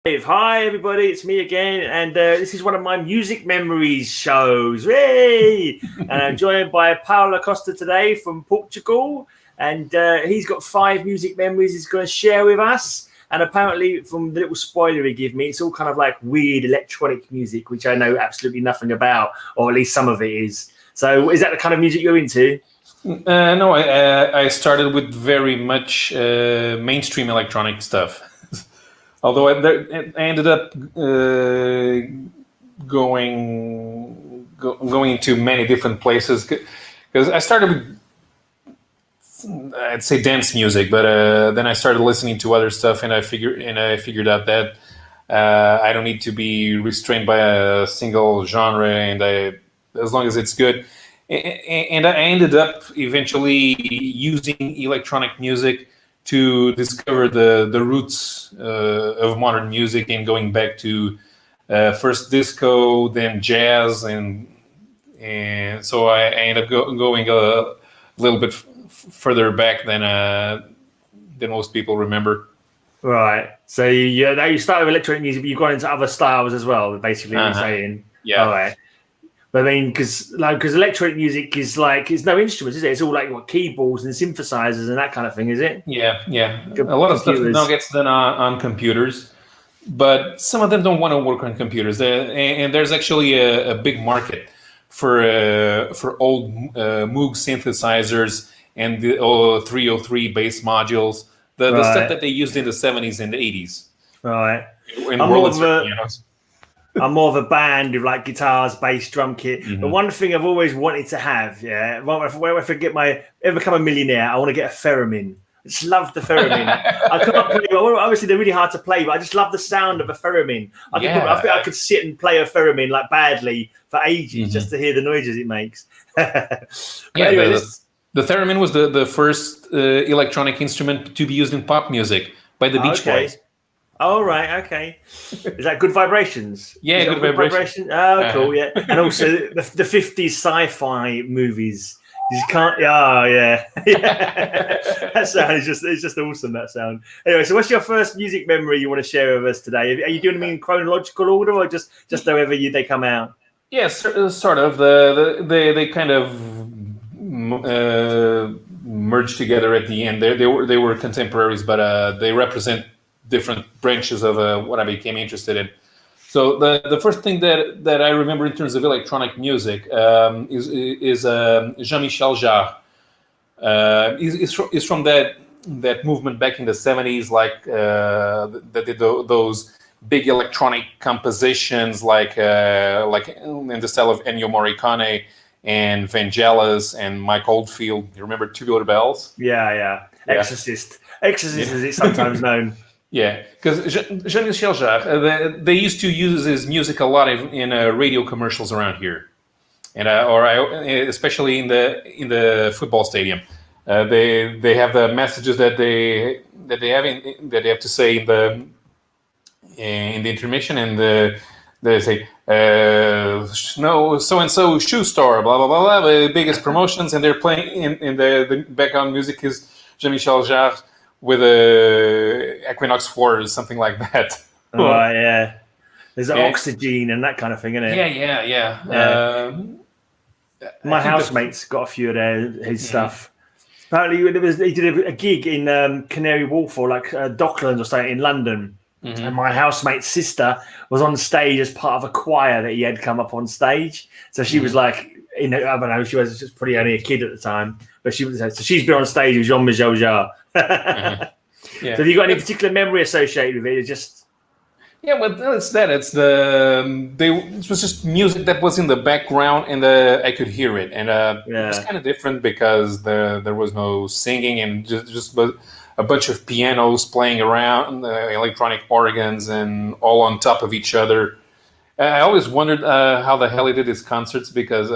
Hi, everybody, it's me again, and this is one of my music memories shows. Hey! And I'm joined by Paulo Costa today from Portugal, and he's got 5 music memories he's going to share with us. And apparently, from the little spoiler he gave me, it's all kind of like weird electronic music, which I know absolutely nothing about, or at least some of it is. So, is that the kind of music you're into? No, I started with very much mainstream electronic stuff. Although I ended up going into many different places because I started with, I'd say, dance music, but then I started listening to other stuff, and I figured out that I don't need to be restrained by a single genre, and as long as it's good. And I ended up eventually using electronic music to discover the roots of modern music, and going back to first disco, then jazz, and so I ended up going a little bit further back than most people remember. Right. So, now you started with electronic music, but you've gone into other styles as well, basically, you're saying. Yeah. All right. But I mean, because electronic music is like, it's no instruments, is it? It's all like keyboards and synthesizers and that kind of thing, is it? Yeah. A lot of stuff now gets done on computers, but some of them don't want to work on computers. And there's actually a big market for old Moog synthesizers and the 303 bass modules, the stuff that they used in the 70s and the 80s. Right. In I'm more of a band with like guitars, bass, drum kit. Mm-hmm. But one thing I've always wanted to have, if I ever become a millionaire, I want to get a theremin. I just love the theremin. I can't play. Obviously, they're really hard to play, but I just love the sound of a theremin. I think I could sit and play a theremin like badly for ages just to hear the noises it makes. Anyway, the theremin was the first electronic instrument to be used in pop music by the Beach Boys. Oh, right, okay. Is that Good Vibrations? Yeah, Good Vibrations. Oh, cool, yeah. And also the 50s sci-fi movies. You just can't. Oh, yeah. That sound is just awesome. That sound. Anyway, so what's your first music memory you want to share with us today? Are you doing them in chronological order, or just however they come out? Yes, sort of. They kind of merged together at the end. They were contemporaries, but they represent different branches of what I became interested in. So the first thing that I remember in terms of electronic music is Jean-Michel Jarre. Is from that movement back in the 70s, like that did those big electronic compositions, like in the style of Ennio Morricone and Vangelis and Mike Oldfield. You remember Tubular Bells? Yeah. Exorcist, as it's sometimes known. Yeah, because Jean-Michel Jarre, they used to use his music a lot in radio commercials around here, and especially in the football stadium. They have the messages that they have to say in the intermission, and they say no, so and so shoe store, blah blah blah blah, the biggest promotions, and they're playing in the background music is Jean-Michel Jarre with a Equinox 4 or something like that. Oh, yeah. There's Oxygen and that kind of thing, isn't it? Yeah. My housemate's got a few of his stuff. Apparently, he did a gig in Canary Wharf or like Docklands or something in London. Mm-hmm. And my housemate's sister was on stage as part of a choir that he had come up on stage. So she was like, I don't know, she was just probably only a kid at the time, but she's been on stage with Jean-Michel Jarre. Yeah. So have you got any particular memory associated with it? It's that. It was just music that was in the background, and I could hear it, and it was kind of different because there was no singing, and just a bunch of pianos playing around, electronic organs, and all on top of each other. I always wondered how the hell he did his concerts, because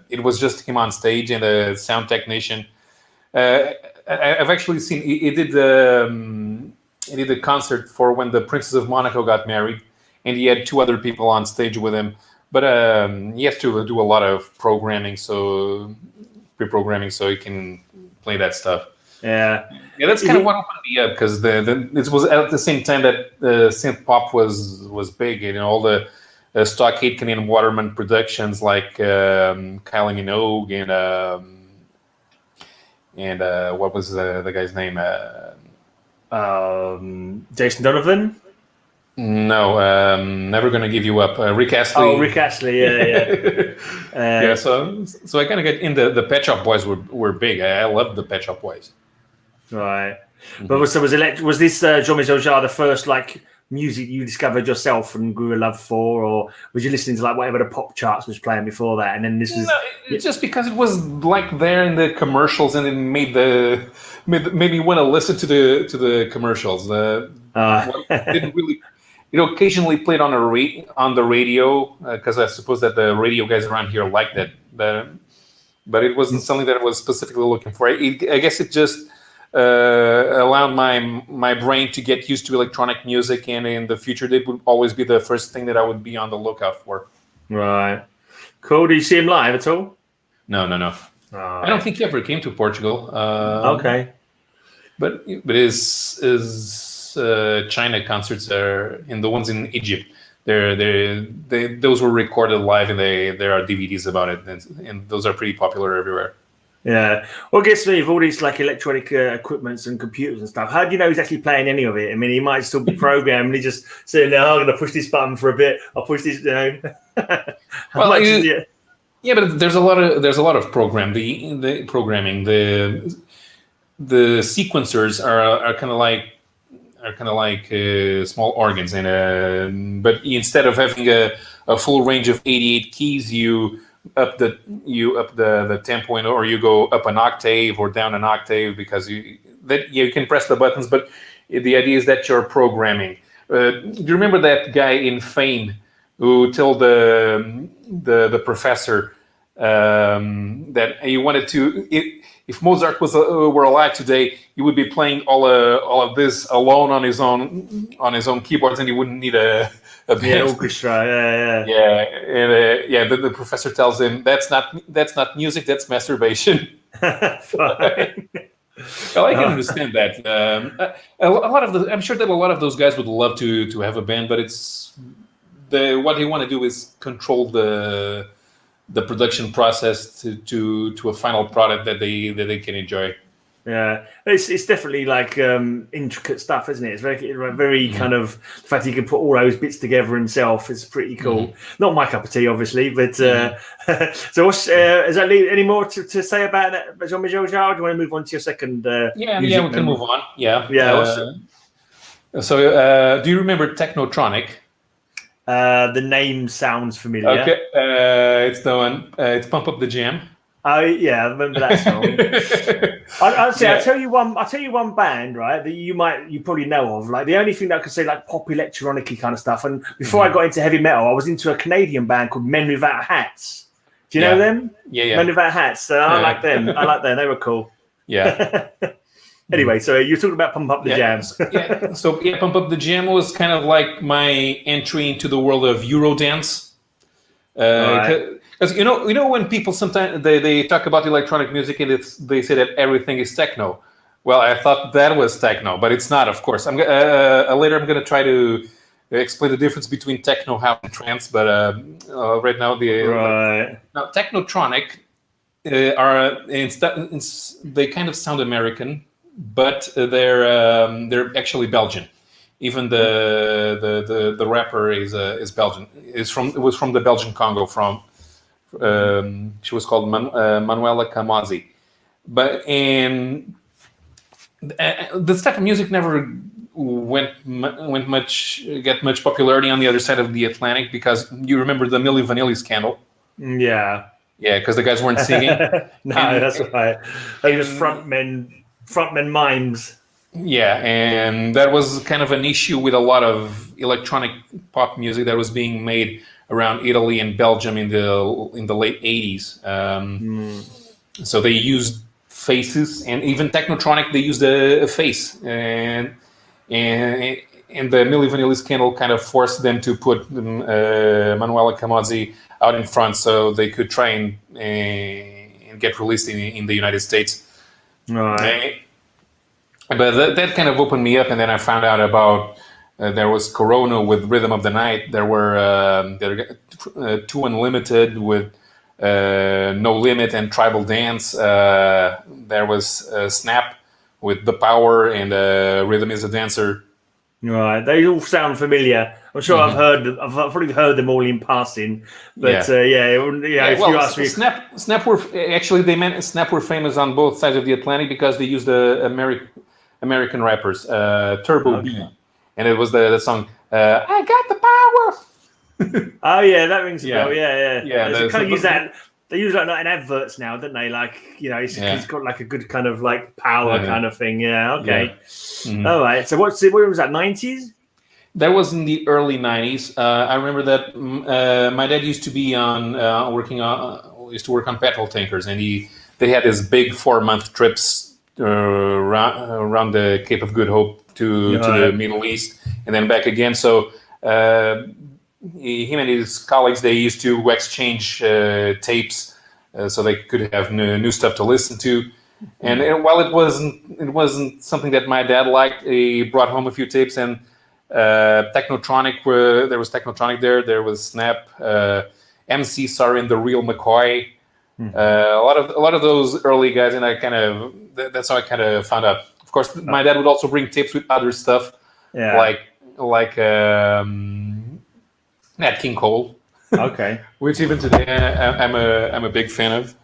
it was just him on stage and a sound technician. I've actually seen he did a concert for when the Princess of Monaco got married, and he had 2 other people on stage with him. But he has to do a lot of pre-programming, so he can play that stuff. Yeah. Yeah, that's kind of what opened me up because it was at the same time that synth pop was big, and all the Stockade Canadian Waterman productions like Kylie Minogue and what was the guy's name? Jason Donovan. No, Never Gonna Give You Up. Rick Astley. Oh, Rick Astley. Yeah. Yeah. So I kind of got into the Pet Shop Boys were big. I loved the Pet Shop Boys. Right. But was this Jean-Michel Jarre the first like music you discovered yourself and grew a love for, or was you listening to like whatever the pop charts was playing before that, and then this was it's just because it was like there in the commercials, and it made me want to listen to the commercials. Didn't really, occasionally played on the radio because I suppose that the radio guys around here liked it, but it wasn't something that I was specifically looking for. I guess it just allowed my brain to get used to electronic music, and in the future it would always be the first thing that I would be on the lookout for. Right. Cool. Did you see him live at all? No. I don't think he ever came to Portugal. Okay. But his China concerts are, and the ones in Egypt, those were recorded live, and there are DVDs about it, and those are pretty popular everywhere. Yeah. What gets me with all these like electronic equipments and computers and stuff, how do you know he's actually playing any of it? I mean, he might still be programmed and he just saying, "No, I'm going to push this button for a bit. I'll push this down." Well, yeah, but there's a lot of programming. The sequencers are kind of like small organs, and but instead of having a full range of 88 keys, you up the tempo, or you go up an octave or down an octave, because you can press the buttons, but the idea is that you're programming. Do you remember that guy in Fame who told the professor that he wanted to, if Mozart were alive today, he would be playing all of this alone on his own keyboards, and he wouldn't need a band. Orchestra. And the professor tells him that's not music, that's masturbation. Fine. Well, I can understand that. I'm sure that a lot of those guys would love to have a band, but it's what they want to do is control the production process to a final product that they can enjoy. Yeah, it's definitely like intricate stuff, isn't it? It's very kind of the fact he can put all those bits together himself is pretty cool. Not my cup of tea, obviously, but so what's is that any more to say about that, Jean-Michel Jarre? Do you want to move on to your second? We can move on. Yeah. So, do you remember Technotronic? The name sounds familiar. Okay, it's the one. It's Pump Up the Jam. Oh yeah, I remember that song. I'll tell you one band, right, that you probably know of. Like the only thing that I could say, like pop electronic-y kind of stuff. And before I got into heavy metal, I was into a Canadian band called Men Without Hats. Do you know them? Yeah. Men Without Hats. So I like them. I like them. They were cool. Yeah. Anyway, so you're talking about Pump Up the Jam. So Pump Up the Jam was kind of like my entry into the world of Eurodance. Because you know when people sometimes they talk about electronic music and they say that everything is techno. Well, I thought that was techno, but it's not. Of course, later I'm going to try to explain the difference between techno, house, and trance. But right now now Technotronic they kind of sound American, but they're actually Belgian. Even the rapper is Belgian. It was from the Belgian Congo. She was called Manuela Kamazi. But this type of music never get much popularity on the other side of the Atlantic, because you remember the Milli Vanilli scandal. Yeah, because the guys weren't singing. That's right. They were just frontmen mimes. Yeah, and that was kind of an issue with a lot of electronic pop music that was being made around Italy and Belgium in the late 80s. So they used faces, and even Technotronic, they used a face, and the Milli Vanilli scandal kind of forced them to put Manuela Camozzi out in front so they could try and get released in the United States. Right. but that kind of opened me up, and then I found out about there was Corona with Rhythm of the Night. There were Two Unlimited with No Limit and Tribal Dance. There was Snap with The Power and Rhythm is a Dancer. Right, they all sound familiar. I'm sure I've probably heard them all in passing, but if you ask me, Snap were actually Snap were famous on both sides of the Atlantic because they used the American rappers, Turbo B, and it was the song "I Got the Power." Oh yeah, that rings a bell. Yeah. They kind of use that. They use that in adverts now, don't they? Like, he's got like a good kind of like power kind of thing. Yeah. Okay. Yeah. Mm-hmm. All right. So what was that? 90s? That was in the early 90s. I remember that my dad used to be used to work on petrol tankers, and they had this big 4-month trips around the Cape of Good Hope to the Middle East and then back again. So him and his colleagues, they used to exchange tapes so they could have new stuff to listen to. And while it wasn't something that my dad liked, he brought home a few tapes, and Technotronic. There was Technotronic there. There was Snap, MC Sorry and the Real McCoy. A lot of those early guys, and that's how I kind of found out. Of course, my dad would also bring tapes with other stuff, like Nat King Cole. Okay. Which even today I'm a big fan of.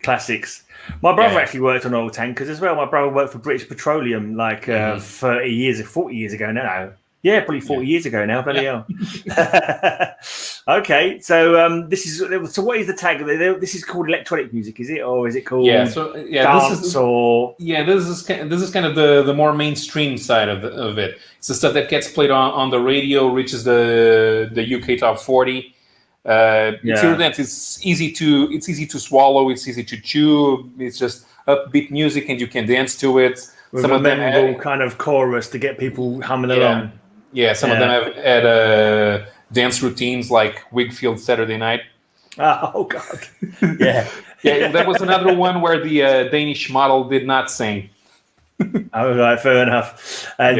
Classics. My brother actually worked on oil tankers as well. My brother worked for British Petroleum 40 years ago now. Yeah, probably 40 years ago now. Bloody hell. Okay, so what is the tag? This is called electronic music, is it, or is it called dance? This is kind of the more mainstream side of it. It's the stuff that gets played on the radio, reaches the UK top 40. It's easy to swallow. It's easy to chew. It's just upbeat music, and you can dance to it. With some of them have kind of chorus to get people humming along. Yeah, some of them have had dance routines like Wigfield Saturday Night. Oh God! Yeah. That was another one where the Danish model did not sing. Oh, right, fair enough. And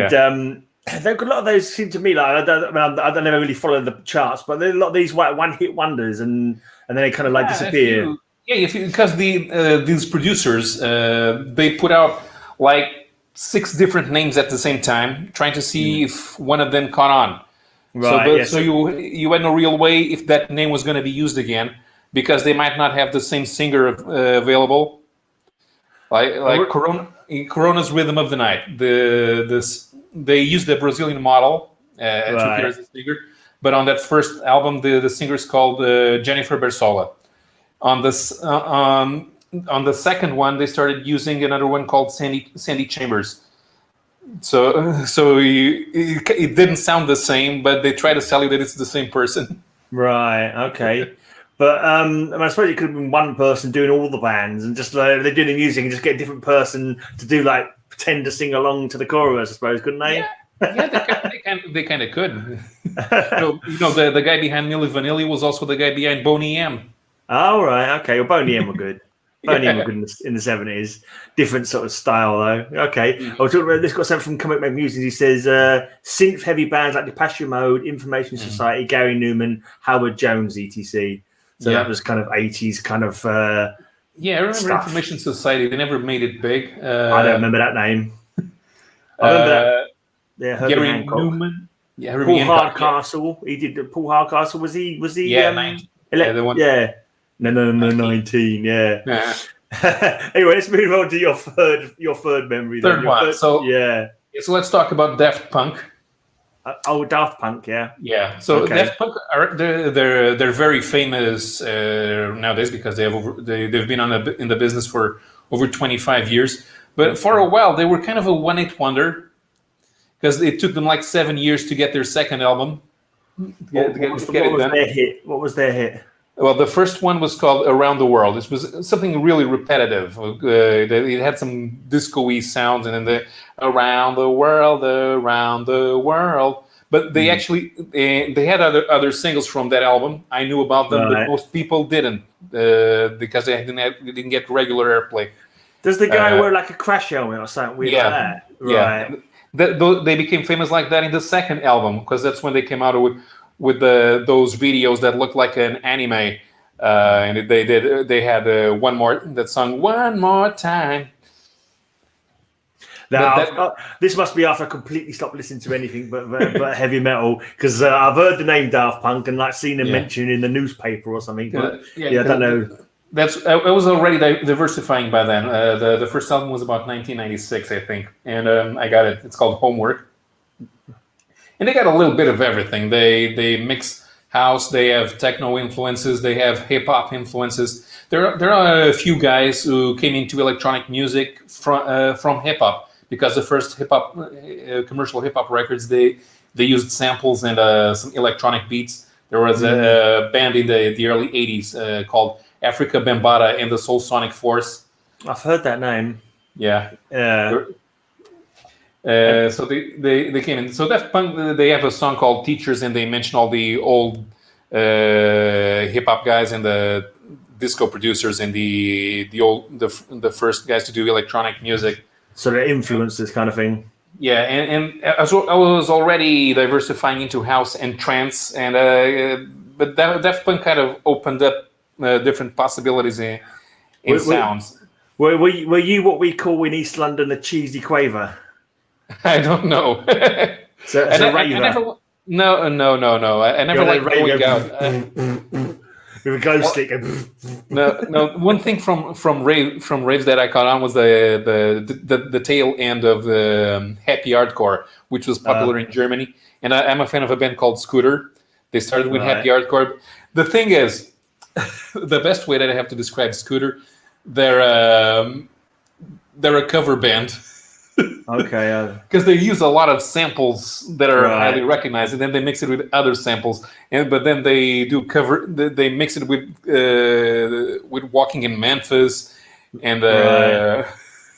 a lot of those seem to me like I don't never really follow the charts, but there are a lot of these one-hit wonders, and then they kind of like disappear. Because these producers they put out like 6 different names at the same time, trying to see if one of them caught on. Right. So you had no real way if that name was going to be used again, because they might not have the same singer available. Like Corona's Rhythm of the Night. They used the Brazilian model as a singer, but on that first album, the singer is called Jennifer Bersola. On the second one, they started using another one called Sandy Chambers. So it didn't sound the same, but they try to sell you that it's the same person. Right. Okay. But I suppose it could have been one person doing all the bands, and just they're doing the music and just get a different person to do pretend to sing along to the chorus. I suppose, couldn't they? Yeah, they kind of could. The guy behind Milli Vanilli was also the guy behind Boney M. Oh, right. Okay. Well, Boney M were good. Boney M were good in the 70s. Different sort of style, though. Okay. I was talking about this. Got something from Comic Make Music. He says synth heavy bands like Depeche Mode, Information Society, Gary Newman, Howard Jones, etc. So that was kind of 80s kind of. I remember stuff. Information Society. They never made it big. I don't remember that name. I remember that. Yeah, Herbie Gary Hancock. Newman. Yeah, Herbie Paul Hancock, Hardcastle. Yeah. He did Paul Hardcastle. Was he? Yeah, 19. The one. Yeah. No, 19. Yeah. Anyway, let's move on to your third memory. Third one. So let's talk about Daft Punk. Daft Punk, yeah. Yeah. So Daft Punk they're very famous nowadays because they've been in the business for over 25 years. But for a while they were kind of a one-hit wonder because it took them like 7 years to get their second album. What was their hit? Well, the first one was called Around the World. This was something really repetitive. It had some disco-y sounds, and then the Around the World. But they actually they had other singles from that album. I knew about them, but most people didn't because they didn't get regular airplay. Does the guy wear like a crash helmet or something weird like that? Right. They became famous like that in the second album because that's when they came out with those videos that looked like an anime, and they had that song one more time. Now, this must be after I completely stopped listening to anything but heavy metal, because I've heard the name Daft Punk and like seen them mentioned in the newspaper or something. But I don't know. I was already diversifying by then. The first album was about 1996, I think, and I got it. It's called Homework, and they got a little bit of everything. They mix house, they have techno influences, they have hip hop influences. There are a few guys who came into electronic music from hip hop, because the first hip hop commercial hip hop records they used samples and some electronic beats. There was a band in the early 80s called Africa Bambaataa and the Soul Sonic Force. I've heard that name. Yeah. So they came in. So Daft Punk, they have a song called Teachers, and they mention all the old hip hop guys and the disco producers and the first guys to do electronic music. So they influenced this kind of thing. Yeah, and I was already diversifying into house and trance, and but Daft Punk kind of opened up different possibilities in sounds. Were you what we call in East London a cheesy quaver? I don't know. So I never. No. I never liked going out. With a glow stick. No. One thing from raves that I caught on was the tail end of the happy hardcore, which was popular in Germany. And I'm a fan of a band called Scooter. They started with happy hardcore. The thing is, the best way that I have to describe Scooter, they're a cover band. Okay. Because they use a lot of samples that are highly recognized, and then they mix it with other samples, but then they do cover. They mix it with Walking in Memphis, and there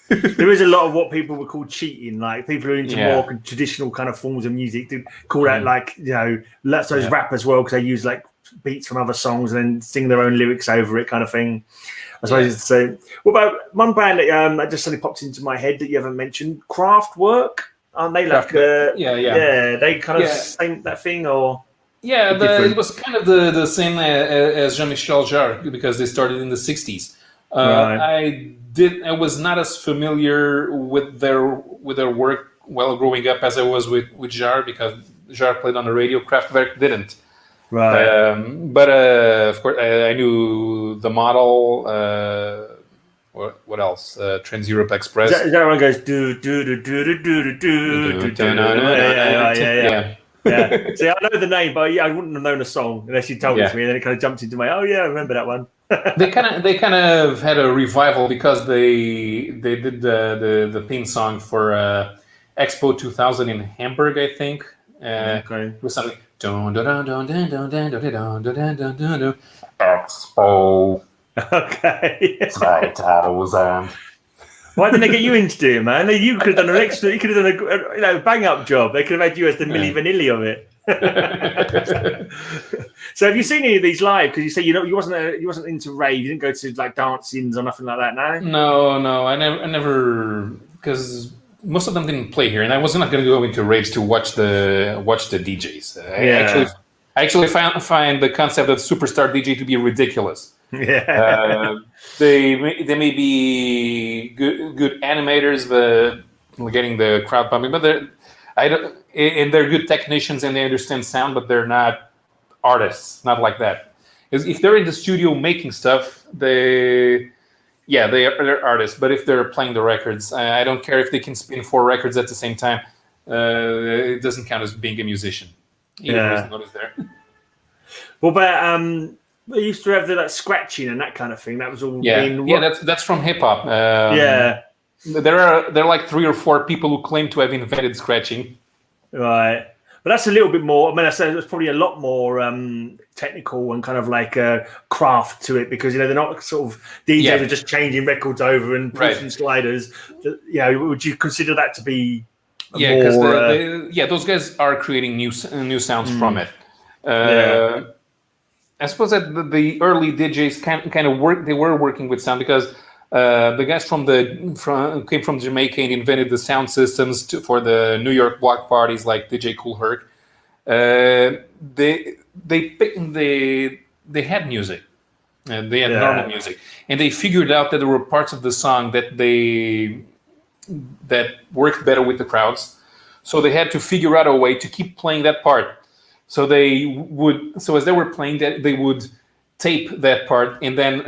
is a lot of what people would call cheating. Like people who are into more traditional kind of forms of music to call that like let's those rap as well, because they use like beats from other songs and then sing their own lyrics over it, kind of thing. I suppose it's so. What about one band that just suddenly popped into my head that you haven't mentioned? Kraftwerk, aren't they? Like, they kind of same that thing, or it was kind of the same as Jean-Michel Jarre, because they started in the '60s. I was not as familiar with their work while growing up as I was with Jarre, because Jarre played on the radio. Kraftwerk didn't. Right. But of course, I knew the model. What else? Trans Europe Express. Is that one goes do do do do do do do do? Yeah. See, I know the name, but I wouldn't have known a song unless you told it to me, and then it kind of jumped into my. Oh yeah, I remember that one. they kind of had a revival because they did the theme song for Expo 2000 in Hamburg, I think. With something. Expo. Okay. 2000. Why didn't they get you into it, man? You could have done an extra. You could have done a bang up job. They could have had you as the Milli Vanilli of it. So, have you seen any of these live? Because you say you wasn't into rave. You didn't go to like dancings or nothing like that. No. I never because most of them didn't play here, and I was not going to go into raves to watch the DJs. I actually find the concept of superstar DJ to be ridiculous. Yeah. They may be good animators, but getting the crowd pumping. But they're good technicians and they understand sound, but they're not artists. Not like that. If they're in the studio making stuff, they're artists. But if they're playing the records, I don't care if they can spin 4 records at the same time. It doesn't count as being a musician. Even if his note is there. Well, but they used to have the scratching and that kind of thing. That was all. That's from hip hop. There are like 3 or 4 people who claim to have invented scratching. Right, but that's a little bit more. I mean, I say there's probably a lot more technical and kind of like craft to it, because they're not sort of DJs are just changing records over and pushing sliders. Would you consider that to be? Because those guys are creating new sounds from it. I suppose that the early DJs kind of were working with sound, because The guys came from Jamaica and invented the sound systems for the New York block parties like DJ Kool Herc. They had music, and they had normal music, and they figured out that there were parts of the song that worked better with the crowds. So they had to figure out a way to keep playing that part. So as they were playing that, they would tape that part and then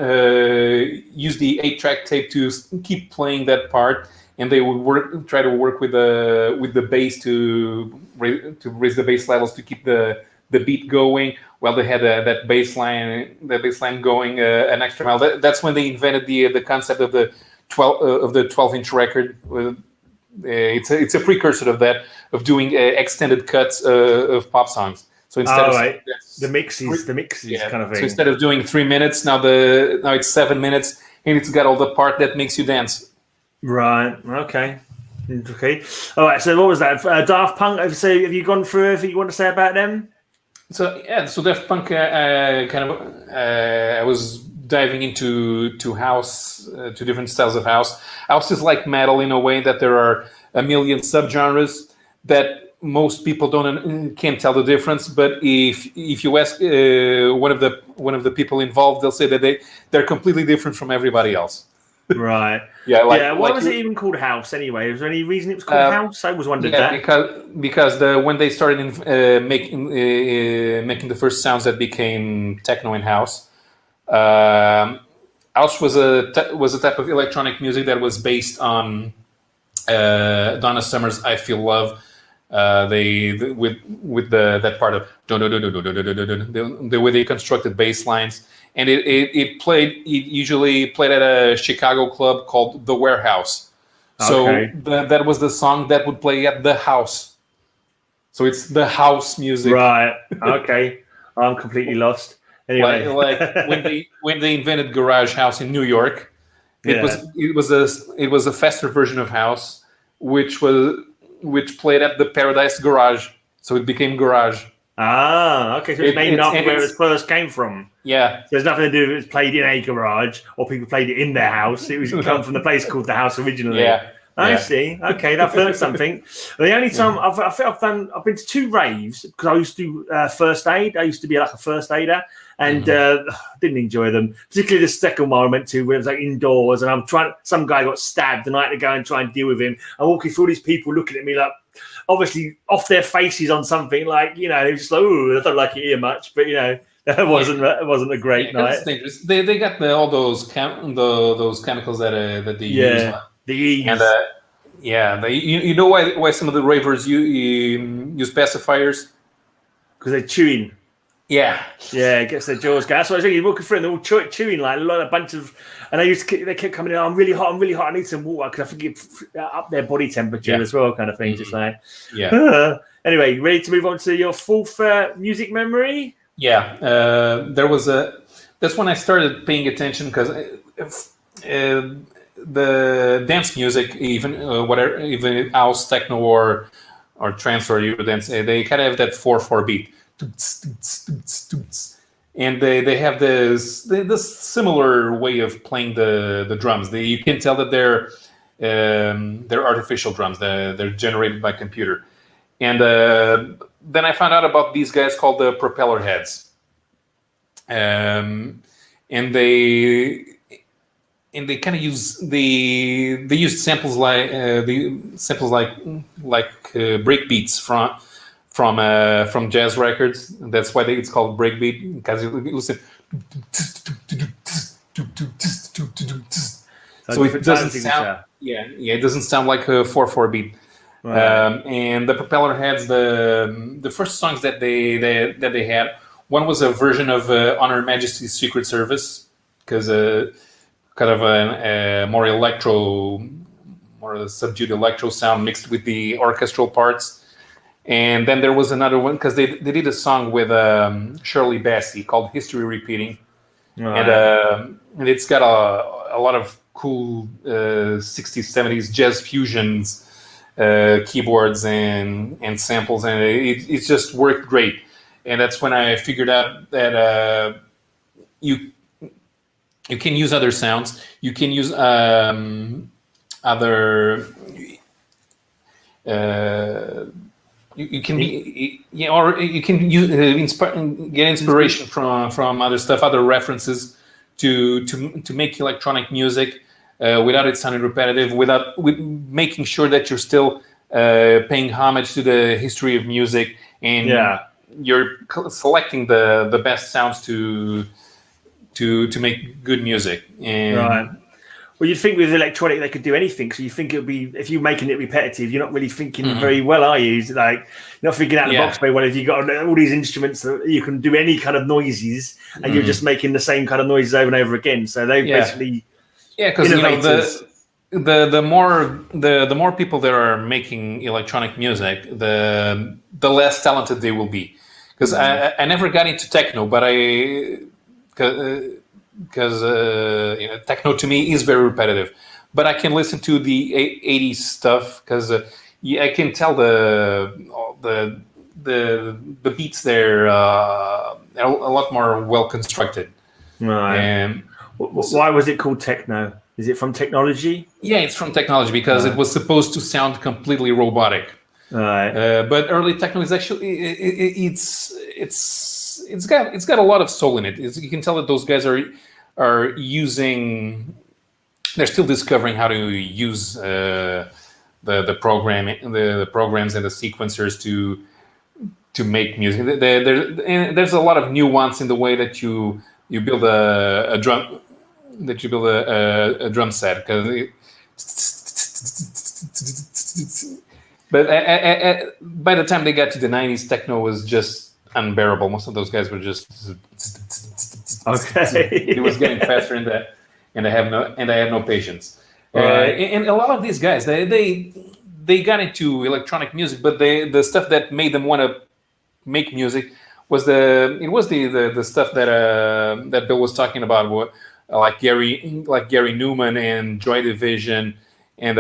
use the 8-track tape to keep playing that part. And they would try to work with the bass to raise the bass levels to keep the beat going while they had that bass line going an extra mile. That's when they invented the concept of the 12-inch record. It's a precursor of that, of doing extended cuts of pop songs. So instead of the mixes kind of thing. So instead of doing 3 minutes, now it's 7 minutes, and it's got all the part that makes you dance. Right. Okay. All right. So what was that? Daft Punk. So have you gone through everything you want to say about them? So Daft Punk. I was diving into house, to different styles of house. House is like metal in a way that there are a million subgenres that most people can't tell the difference. But if you ask one of the people involved, they'll say that they're completely different from everybody else. Right. Why was it even called house anyway? Was there any reason it was called house? I was wondering that. Because when they started making the first sounds that became techno in house, house was a type of electronic music that was based on Donna Summer's "I Feel Love." With that part of the way they constructed bass lines, and it usually played at a Chicago club called The Warehouse. So that was the song that would play at the house. So it's the house music, right? Okay, I'm completely lost. Anyway, like when they invented garage house in New York, it was a faster version of house, which played at the Paradise Garage, so it became garage. Okay. So it's named after where it first came from. Yeah. So there's nothing to do with it was played in a garage or people played it in their house. It was come from the place called the house originally. Yeah. I see. Okay, I've learned something. The only time I've been to 2 raves because I used to do first aid. I used to be like a first aider, and didn't enjoy them. Particularly the second one I went to, where it was like indoors, and some guy got stabbed, and I had to go and try and deal with him. I'm walking through these people looking at me like, obviously off their faces on something, like they were just like, "Oh, I don't like it here much," but that wasn't a great night. They got all those those chemicals that they use. The E's. And you know why some of the ravers use pacifiers? Because they're chewing. Yeah, it gets their jaws going. That's what I was thinking. You're walking through and they're all chewing like a bunch of, and they kept coming in. I'm really hot. I need some water because I think it up their body temperature as well, kind of thing. Just like Anyway, ready to move on to your 4th music memory? Yeah, that's when I started paying attention because the dance music, even even house, techno, or trance or Eurodance, they kind of have that 4/4 beat, and they have this similar way of playing the drums. You can tell that they're artificial drums. They're generated by computer, and then I found out about these guys called the Propeller Heads, and they kind of use they use samples like break beats from jazz records. That's why it's called breakbeat, because you listen. So it doesn't sound it doesn't sound like a 4/4 beat. Right. And the Propeller Heads, the first songs that they had, one was a version of On Her Majesty's Secret Service, because kind of a more subdued electro sound mixed with the orchestral parts. And then there was another one because they did a song with Shirley Bassey called "History Repeating," right. And it's got a lot of cool 60s, 70s jazz fusions, keyboards and samples, and it just worked great. And that's when I figured out that You can use other sounds. You can use other. You can be, yeah, or you can use get inspiration from other stuff, other references to make electronic music without it sounding repetitive, with making sure that you're still paying homage to the history of music, and you're selecting the best sounds to make good music. And right. Well, you'd think with electronic they could do anything. So you think it'll be, if you're making it repetitive, you're not really thinking very well, are you? It's like you're not thinking out of the box very well. If you've got all these instruments that you can do any kind of noises, and you're just making the same kind of noises over and over again. So they basically, because the more people that are making electronic music, the less talented they will be. Because I never got into techno, but because techno to me is very repetitive, but I can listen to the 80s stuff because I can tell the beats there are a lot more well constructed. Right. And why was it called techno? Is it from technology? Yeah, it's from technology because it was supposed to sound completely robotic. Right. But early techno is actually it's got a lot of soul in it. You can tell that those guys are using. They're still discovering how to use the programs and the sequencers to make music. There's a lot of nuance in the way that you build a drum. That you build a drum set, but by the time they got to the 90s, techno was just unbearable. Most of those guys were just okay. It was getting faster in that, and I had no patience. Right. And a lot of these guys, they got into electronic music, but the stuff that made them want to make music was the stuff that Bill was talking about, like Gary Newman and Joy Division and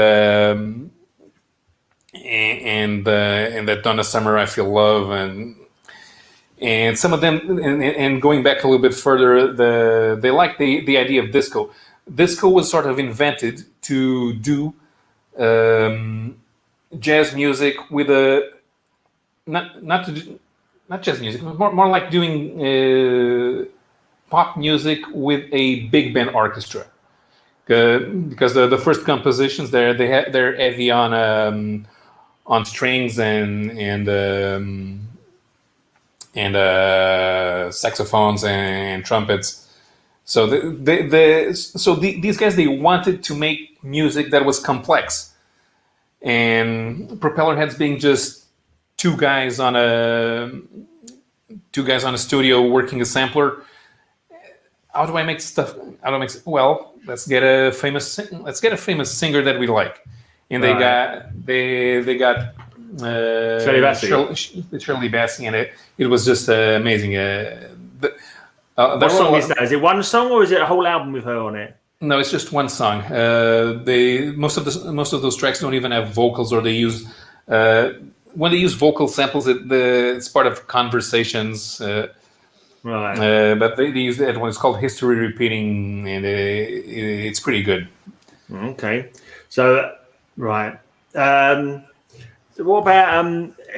that Donna Summer I Feel Love and some of them and going back a little bit further, they like the idea of disco. Disco was sort of invented to do jazz music with not jazz music, but more like doing pop music with a big band orchestra. Because the first compositions they're heavy on strings and saxophones and trumpets. So these guys, they wanted to make music that was complex, and Propeller Heads being just two guys on a studio working a sampler. How do I make stuff? Well, let's get a famous singer that we like, and they got Shirley Bassey, and it was just amazing. What song is that? Is it one song or is it a whole album with her on it? No, it's just one song. Most of those tracks don't even have vocals, or they use when they use vocal samples, it's part of conversations. Right. But they use that one. It's called History Repeating, and it's pretty good. Okay. So, right. So what about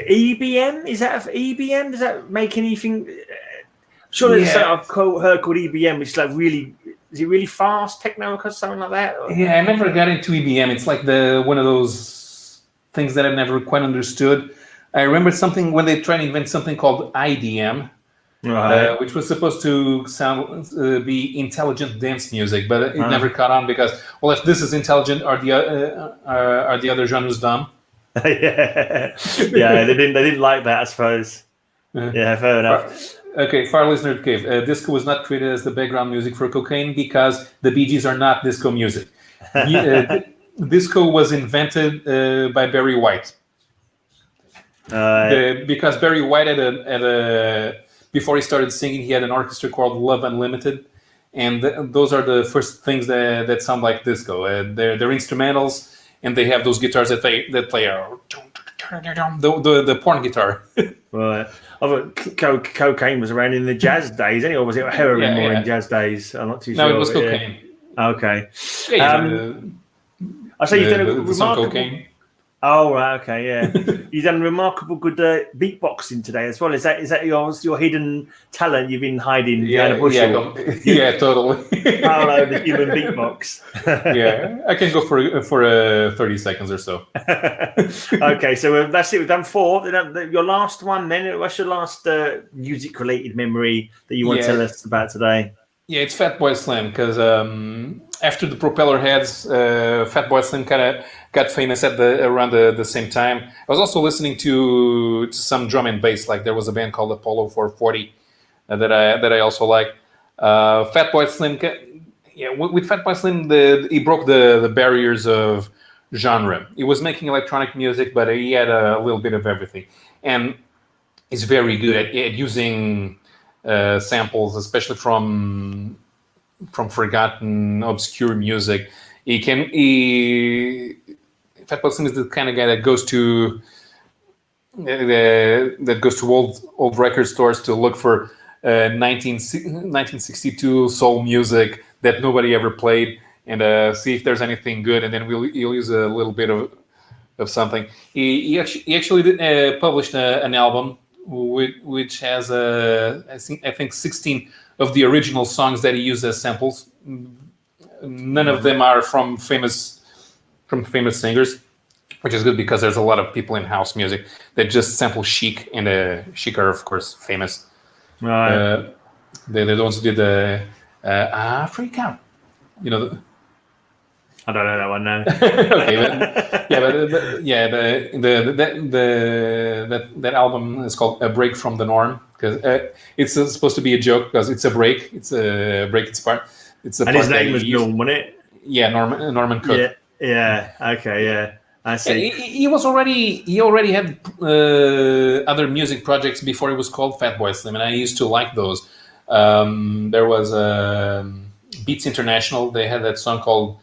EBM? Is that EBM? Does that make anything? Sure, there's something I've heard called EBM, which is like really. Is it really fast techno or something like that? Or? Yeah, I never got into EBM. It's like one of those things that I've never quite understood. I remember something when they tried to invent something called IDM. Right. Which was supposed to be intelligent dance music, but it never caught on because, well, if this is intelligent, are the other genres dumb? yeah, they didn't like that, I suppose. Yeah, fair enough. Okay, Far Listener Cave. Disco was not created as the background music for cocaine because the Bee Gees are not disco music. Disco was invented by Barry White. Because Barry White had a before he started singing, he had an orchestra called Love Unlimited, and those are the first things that sound like disco. They're instrumentals, and they have those guitars that play the porn guitar. Right. I thought cocaine was around in the jazz days, anyway, or was it heroin more in jazz days? I'm not too sure. No, it was cocaine. Yeah. Okay. Yeah, I say you've done a the song remarkable. Cocaine. Oh, right, okay, yeah. You've done remarkable good beatboxing today as well. Is that your hidden talent you've been hiding behind a bushel? Yeah, totally. Paolo, the human beatbox. Yeah, I can go for 30 seconds or so. Okay, so that's it. We've done 4. Your last one, then. What's your last music-related memory that you want to tell us about today? Yeah, it's Fatboy Slim, because after the Propeller Heads, Fatboy Slim kind of got famous around the same time. I was also listening to some drum and bass. Like there was a band called Apollo 440 that I also like. Fatboy Slim, with Fatboy Slim, he broke the barriers of genre. He was making electronic music, but he had a little bit of everything, and he's very good at using samples, especially from forgotten, obscure music. Fatboy Slim is the kind of guy that goes to old record stores to look for 1962 soul music that nobody ever played, and see if there's anything good, and then he'll use a little bit of something. He actually published an album which has I think 16 of the original songs that he used as samples. None of them are from famous singers, which is good because there's a lot of people in house music that just sample Chic, and Chic are of course famous. Right. They're the ones who did the Africa. You know. I don't know that one now. Okay, that album is called "A Break from the Norm" because it's supposed to be a joke because it's a break. It's a break. It's part. It's a. And part his name was Norm, wasn't it? Yeah, Norman Cook. Yeah. Okay. Yeah. I see. He already had other music projects before he was called Fatboy Slim, and I used to like those. There was Beats International. They had that song called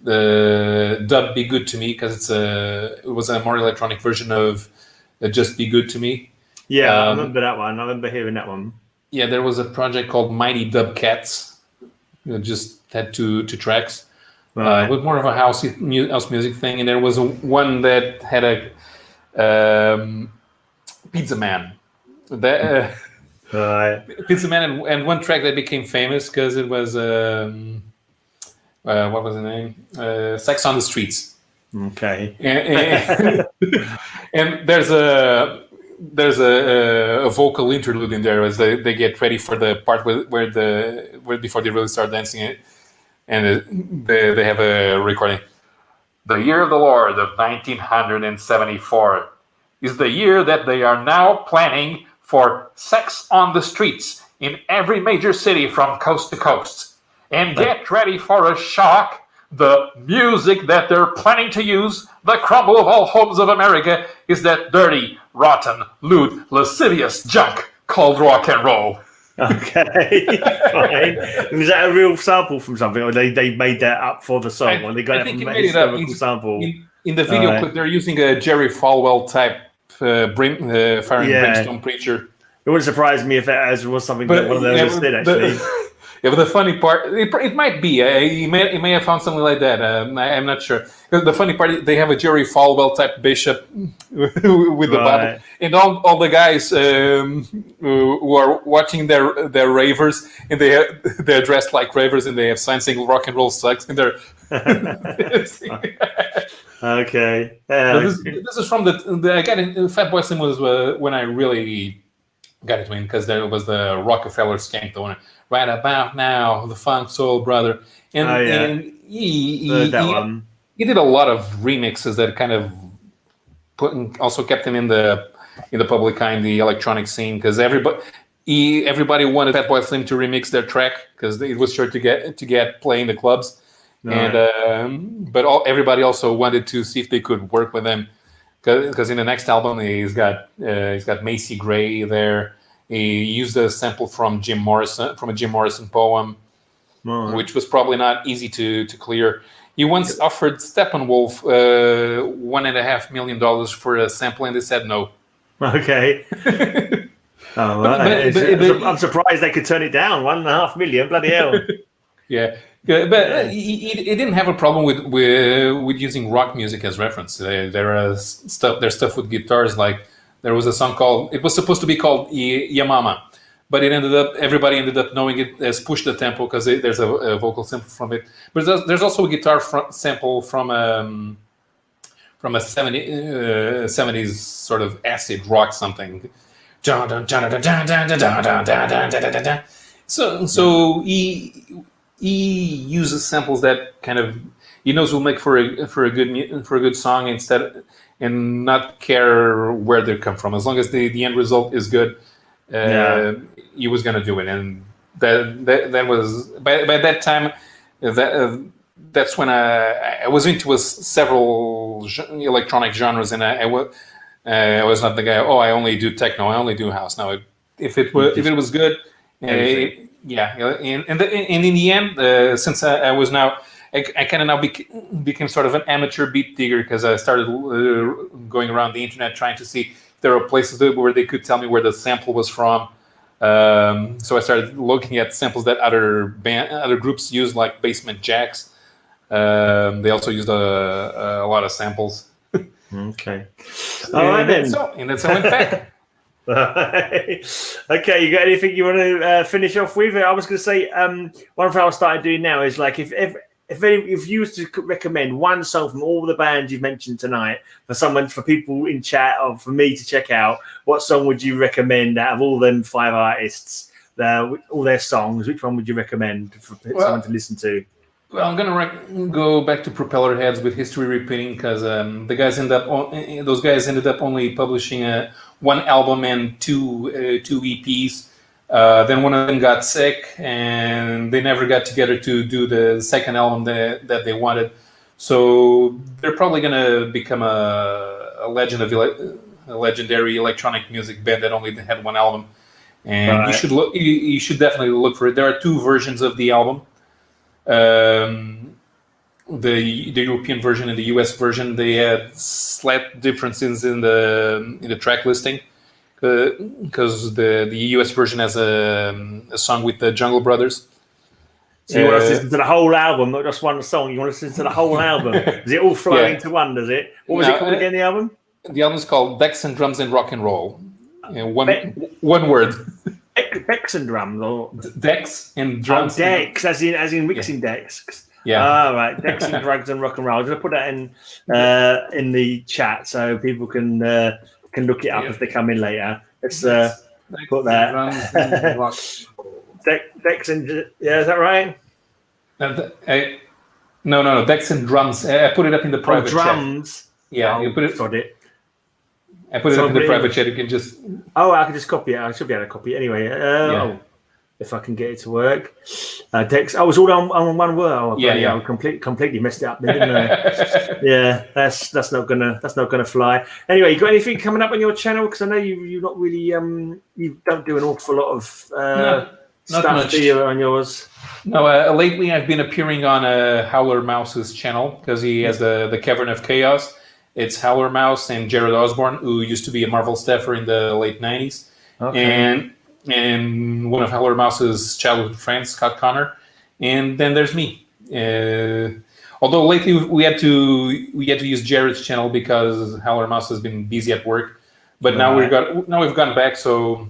the Dub Be Good to Me because it was a more electronic version of Just Be Good to Me. Yeah, I remember that one. I remember hearing that one. Yeah, there was a project called Mighty Dub Cats. It just had two tracks. Right. With more of a house music thing, and there was one that had a Pizza Man. Right. Pizza Man, and one track that became famous because it was what was the name? Sex on the Streets. Okay. And there's a vocal interlude in there as they get ready for the part where before they really start dancing it, and they have a recording. The year of the Lord of 1974 is the year that they are now planning for sex on the streets in every major city from coast to coast. And get ready for a shock. The music that they're planning to use, the crumble of all homes of America, is that dirty, rotten, lewd, lascivious junk called rock and roll. Okay, fine. Was that a real sample from something, or they made that up for the song, or they got it from a historical sample? In the video clip, they're using a Jerry Falwell type Fire and Brimstone preacher. It wouldn't surprise me if that was something that one of those did, actually. Yeah, but the funny part, it might be. He may have found something like that. I'm not sure. The funny part, they have a Jerry Falwell type bishop with the Bible, and all the guys who are watching their ravers, and they're dressed like ravers, and they have signs saying "rock and roll sucks," and they're okay. This is from the I got it. Fatboy Slim was when I really got it in, because there was the Rockefeller skank, the one. Right about now, the Funk Soul Brother, and he did a lot of remixes that kind of also kept him in the public eye, in the electronic scene, because everybody wanted Fatboy Slim to remix their track because it was sure to get play in the clubs, but everybody also wanted to see if they could work with him, because in the next album he's got Macy Gray there. He used a sample from a Jim Morrison poem, which was probably not easy to clear. He once offered Steppenwolf $1.5 million for a sample, and they said no. Okay. Oh, I'm surprised they could turn it down. 1.5 million, bloody hell. Yeah, but he didn't have a problem with using rock music as reference. Their stuff with guitars. Like there was a song called. It was supposed to be called Yamama, but everybody ended up knowing it as Push the Tempo because there's a vocal sample from it. But there's also a guitar sample from a 70s sort of acid rock something. So he uses samples that kind of he knows will make for a good song and not care where they come from, as long as the end result is good. He was going to do it, and that was by that time that's when I was into several electronic genres, and I was not the guy. Oh, I only do techno. I only do house. Now, if it was good. And in the end, since I was now, I kind of now became sort of an amateur beat digger because I started going around the internet trying to see if there were places where they could tell me where the sample was from. So I started looking at samples that other groups used, like Basement Jacks. They also used a lot of samples. Okay. All right then. And that's how I went back. Okay, you got anything you want to finish off with? I was going to say one thing I've started doing now is like if you was to recommend one song from all the bands you've mentioned tonight for people in chat or for me to check out, what song would you recommend out of all them 5 artists, all their songs? Which one would you recommend for someone to listen to? Well, I'm gonna go back to Propeller Heads with History Repeating because those guys ended up only publishing one album and two EPs. Then one of them got sick, and they never got together to do the second album that they wanted. So they're probably gonna become a legendary electronic music band that only had one album. And right. You should definitely look for it. There are 2 versions of the album. The European version and the US version, they had slight differences in the track listing because the US version has a song with the Jungle Brothers. So you want to listen to the whole album, not just one song. You want to listen to the whole album. Does it all flow into one? Does it? What was it called again? The album? The album is called Decks and Drums and Rock and Roll. One word. Decks and drums, or decks and drums. Oh, decks, as in mixing decks. Yeah. Oh, right. Decks and drugs and rock and roll. I'm going to put that in the chat so people can look it up if they come in later. Let's put that. Decks and is that right? No. Decks and drums. I put it up in the private drums. Chat. Yeah, you put it. Got it. I put it up in the private chat. You can just. Oh, I can just copy it. I should be able to copy it anyway. If I can get it to work. Dex. I was all on one word. I completely messed it up, didn't I? Yeah, that's not gonna fly. Anyway, you got anything coming up on your channel? Because I know you're not really you don't do an awful lot of stuff do you on yours. No, lately I've been appearing on Howler Mouse's channel because he has the Cavern of Chaos. It's Howler Mouse and Jared Osborne, who used to be a Marvel staffer in the late 90s. Okay. And one of Howler Mouse's childhood friends, Scott Connor. And then there's me. Although lately we had to use Jared's channel because Howler Mouse has been busy at work. But now we've gone back, so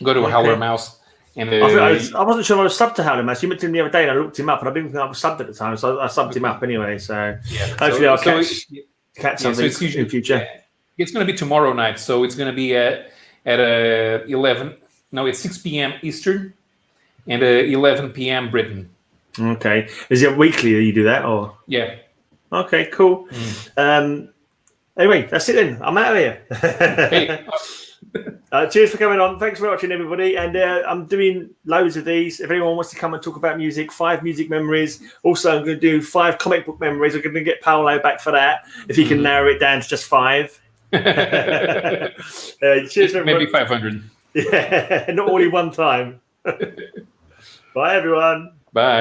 go to Howler Mouse. And I wasn't sure I was subbed to Howler Mouse. You mentioned him the other day, and I looked him up, and I didn't think I was subbed at the time, so I subbed him up anyway. So hopefully I'll catch something in future. Yeah. It's going to be tomorrow night, so it's going to be at 11. No, it's 6 p.m. Eastern and 11 p.m. Britain. Okay. Is it weekly that you do that, or? Yeah. Okay, cool. Anyway, that's it then. I'm out of here. Hey. Cheers for coming on. Thanks for watching, everybody. And I'm doing loads of these. If anyone wants to come and talk about music, 5 music memories. Also, I'm going to do 5 comic book memories. I'm going to get Paolo back for that, if he can narrow it down to just 5. Cheers, maybe 500. Yeah, not all in one time. Bye, everyone. Bye.